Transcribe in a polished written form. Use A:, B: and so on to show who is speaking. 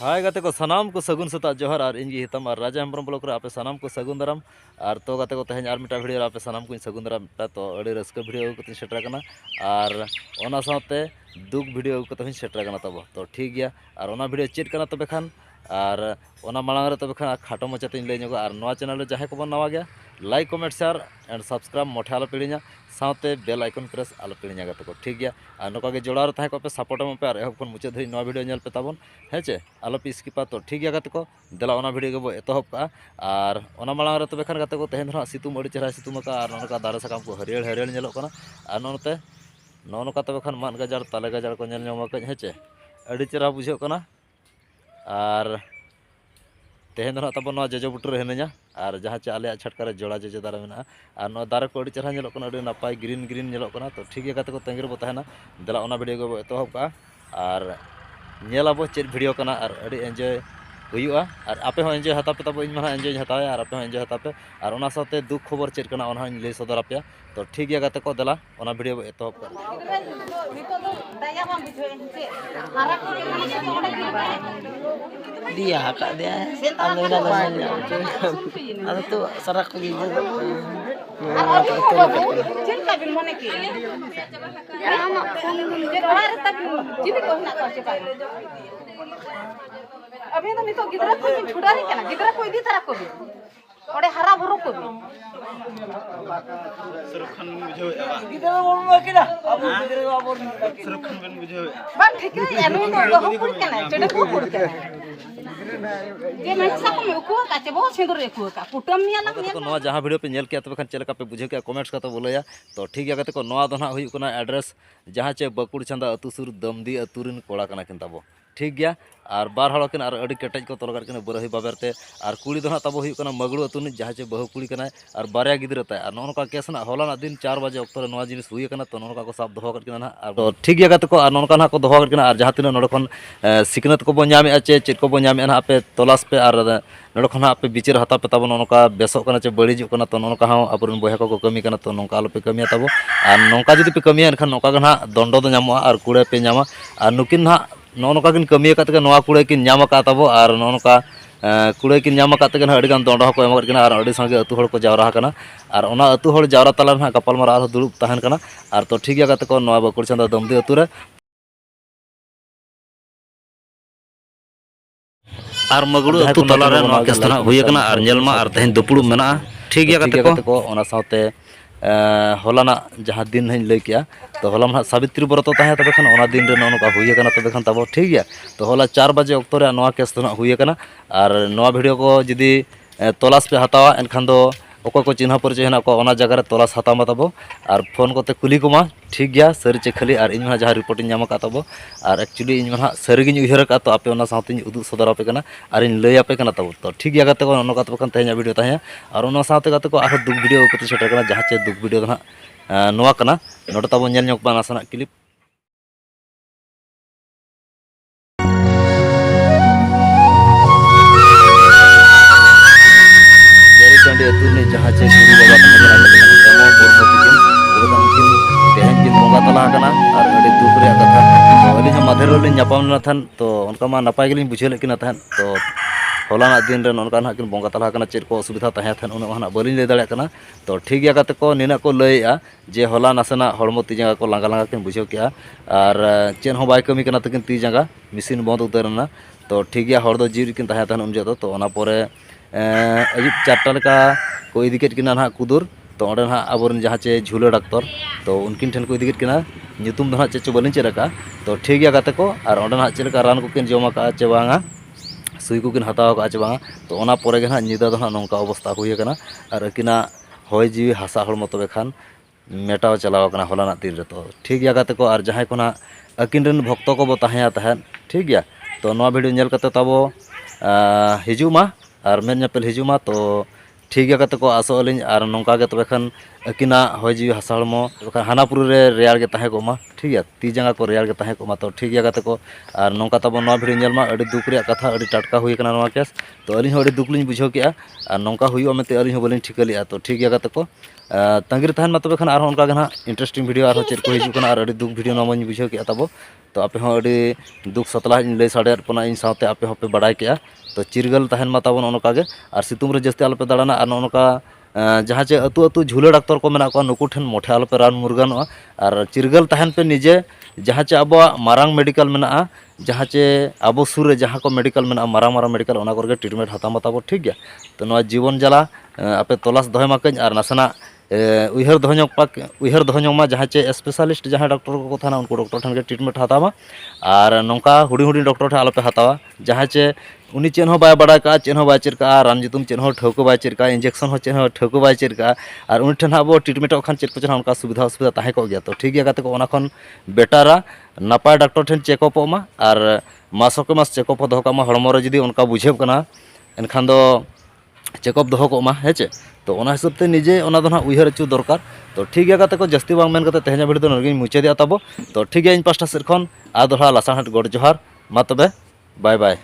A: हाय गाते को सनाम को सगुन सता जोहर और इंगी हितम और राजा हेम्ब्रम ब्लॉक रे आपे सनाम को सगुन दाराम और तो गाते को तेहन आर मिटा वीडियो आपे सनाम को सगुन दाराम तो अड़ी रस्क वीडियो को सेटर कना और ओना साथे दुख वीडियो को तहिन सेटर कना तब तो ठीक गया और ओना वीडियो चेक कना तबे खान और ओना मांग रे तबे खान खाटो मचाते लई ᱧᱚᱜᱟ और नवा चैनल रे जहां को बन नवा गया like comment share and subscribe मोठे आलो पिड़िया साथे बेल आइकन प्रेस आलो पिड़िया गाते को ठीक गया और नोका के जोड़ा रे ताहे को पे सपोर्ट में पे और एहब खन मुचाद धरि नवा वीडियो नेल पे ताबन हेचे आलो पे स्किपा तो ठीक गया गाते को देला ओना वीडियो के बो एतहब का और ओना मांग रे तबे खान गाते को तेहन सितुम अड़ी चेहरा सितुम का और नोका दारे सकाम को हरियर हरियर नेलो कना और नोते नोका तबे खान मान गजार ताले गजार को नेल ᱧᱟᱢᱟ कज हेचे अड़ी चेहरा बुझो कना और तेहन तब जजो बुटर हेना और जहाँ चे आले छटका जोड़ा जजो दारे में और दारे को चेहरा नपाय ग्रीन ग्रीन तो ठीक है को तंगिर बो तहना देला ओना वीडियो को एतहब का और नेलाबो चेक वीडियो कना और अड़ी एंजॉय हुआ और आपे हो एंजॉय हता पे तब इन मा एंजॉय हतावे और आपे हो एंजॉय हता पे और ओना साथे दुख खबर चेक कना ओना लई सदर आपे तो ठीक है गाते को देला ओना वीडियो को एतहब कर
B: dia kak dia alena ada tuh sarak lagi
C: अभी तो नितो गिदरा को छुड़ा नहीं करना गिदरा को इदी तरह को भी ओडे हरा भरो को भी
D: सुरखन बुझो
B: गिदरा बोल के ना अब गिदरा बोल
D: सुरखन बन बुझो
C: बा ठीक है एनु तो गहो पुड़ के ना चेडे को पुड़ के ये मैं सब में को का चे बहुत सिंदूर रे को का कुटम मिया ना
A: तो नवा जहां वीडियो पे नेल के तबे खान चेलका पे बुझे के कमेंट्स का तो बोलया तो ठीक है गाते को नवा दना हुई कोना एड्रेस जहां चे बकुड़ चंदा अतु सुर दमदी अतुरिन कोड़ा कना किन तबो ठीक गया और बार हड़ किन और अड़ी केटेज को तोलगार किन बरही बाबेरते और कुड़ी दो तब हुई मगड़ू अतुन जहाँ चे बहु कुड़ी कना और बारया गिद्रा ताय और नौका केस ना होला दिन 4 बजे अक्तर नवा जिनिस हुई कना तो नौका को साब दोहो करकिन ना और ठीक गया गाते को और नौका ना को दोहो करकिन और जहाँ तीन नोडे खन सिकनत को बन नामे चे चेक को बन नामे ना पे तलाश पे और नोडे खन पे बिचार हता पे तब नौका बेसो कना चे बड़ीजु कना तो नौका हां अपन बया को कमी कना तो नौका आलो पे कमिया तब और नौका जदि पे कमिया एनखान नौका गना दंडो दो नामो और कुड़े पे नामा और नुकिन ना नौका किन कमी काते नवा कुड़े किन नाम का तब और नौका कुड़े किन नाम काते अड़ीगान दंड को एम और अड़ी संगे अतु हड़ को जावरा कना और ओना अतु हड़ जावरा तला ना गपालमारा और दुड़ुब तहन कना और तो ठीक गया गाते को नवा बकुड़ चंदा दमदी अतु रे और मगड़ू अतु तला रे नवा केस तना हुई कना और नेलमा और तहन दुपुड़ मेना ठीक गया गाते को ओना साथे हलाना जहाँ दिन हई लई किया तो हला ना सावित्री व्रत तहे तबे खान ओना दिन रे नौका हुई कना तबे खान तब ठीक गया तो हला 4 बजे अक्तो रे नवा केस तो हुई कना और नवा वीडियो को जदि तलाश पे हतावा एनखान दो ओको को चिन्ह परिचय हेना को ओना जगह रे तलाश हतामा तब और फोन कोते कुली कोमा ठीक गया सरी चे खाली और इन जहाँ रिपोर्ट इन का तब और एक्चुअली इन सारिगिन उहर का तो आपे ओना साथे उदुग सदर आपे कना और इन लई आपे कना तब तो ठीक गया गाते को ओना तब खान तेहना वीडियो तहे और ओना साथे गाते को आरो दुख वीडियो को सेटर कना जहाँ चे दुख वीडियो ना नवा कना नोटे तब नेल ᱧᱚᱜ बा नासना क्लिप चंडी अतुनी जहाँ चे गुरु बाबा तहना एमो बोरमती किन उनकिन तेहन किन बंगा तला कना और अड़ी दुख रे कथा तो अली माधेर लिन नापाम ना थान तो उनका मा नपाय गेलिन बुझे लेकिन थान तो हलाना दिन रे ननका ना किन बंगा तला कना चेर को असुविधा तहे थान उन हना बलिन ले दाड़े कना तो ठीक गया गाते को निना को लईया जे हला नासना हड़मो ती जांगा को लांगा लांगा किन बुझे किया और चेन हो बाय कमी कना तकिन ती जांगा मिसिन बंद उतरना तो ठीक गया हड़ दो जीव किन तहे थान उन जतो तो ओना परे अयुब 4टा लेका को इदी केट किना ना कुदुर तो ओंडे ना आबोरन जहाँ चे झूले डाक्तर तो उनकिन ठेन को इदी केट किना ᱧᱩᱛᱩᱢ दो ना चे बलिन चेरका तो ठीक गया गाते को और ओंडे ना चेलका रान को किन जमा का चे बांगा सुई को किन हताव का चे बांगा तो ओना परे गे ना निदा दो ना नोंका अवस्था हुई कना और अकिना होय जीवी हासा हड़मो तबे खान मेटाव चलाव कना हलाना दिन रे तो ठीक गया गाते को और जहाँ को ना अकिन रन भक्त को बो तहेया तहन ठीक गया तो नवा वीडियो नेल कते तबो हिजुमा और मेन नपेल हिजुमा तो ठीक है को आसो अलिन और नौका के तबे खान अकिना होय जीवी हासा हड़मो हानापुर रे रेयार के तहे कोमा ठीक है ती जांगा को रेयार के तहे कोमा तो ठीक है को और नौका तब नवा वीडियो नेल मा अड़ी दुख रे कथा अड़ी टटका हुई कना नवा केस तो अलिन हो अड़ी दुख लिन बुझो किया और नौका हुई मेते अलिन हो बलिन ठिका लिया तो ठीक है को तंगिर तहन मा तबे खान आर उनका ना इंटरेस्टिंग वीडियो आर चेक को हिजू कना आर दुख वीडियो नाम बुझे के तब तो आपे हो दुख सतला लई साड़े इन साथे आपे होपे बड़ाई के तो चिरगल तहन मा ताबन ओनका गे आर सितुंग रे जस्ती आलोपे दाड़ाना आर नोनका जहाँ चे अतु अतु झूले डाक्तर को मेना को नुकु ठेन मोठे आलोपे रान मुरगानोआ और चिरगल तहन पे निजे जहाँ चे अब मारांग मेडिकल मेना जहाँ चे अब सुर जहाँ को मेडिकल मेना मारांग मारांग मेडिकल ओना करके ट्रीटमेंट हता मताबो ठीक गया तो नवा जीवन जला आपे तलाश दहे माकन और नासना उहर दहमा जहाँ चे स्पेशलिस्ट जहाँ डॉक्टर को थाना उनको डॉक्टर ठन के ट्रीटमेंट हतावा और नौका हुडी हुडी डॉक्टर ठे आलोपे हतावा जहाँ चे उनी चेन हो बाय बड़ा का चेन हो बाय चेरका रान जुतुम चेन हो ठौको बाय चेरका इंजेक्शन हो चेन हो ठौको बाय चेरका और उनी ठन अब ट्रीटमेंट खान चेक को उनका सुविधा ताहे को गया तो ठीक गया को ओना खन बेटारा नापाय डॉक्टर ठेन चेकअप मा और मासों के मास चेकअप दो का हड़मो रे जुदी उनका बुझे कना एनखान दो चेकअप दो को हेचे तो ओना हिसाब से निजे ओना दो ना उहर अचू दरकार तो ठीक गया को जस्ती बांग मेन करते तेहना भिडियो नरगिन मुचादे तब तो ठीक गया इन पास्टा सेर खन आ दोहरा लासाहाट गड़ जोहार मा तबे बाय बाय।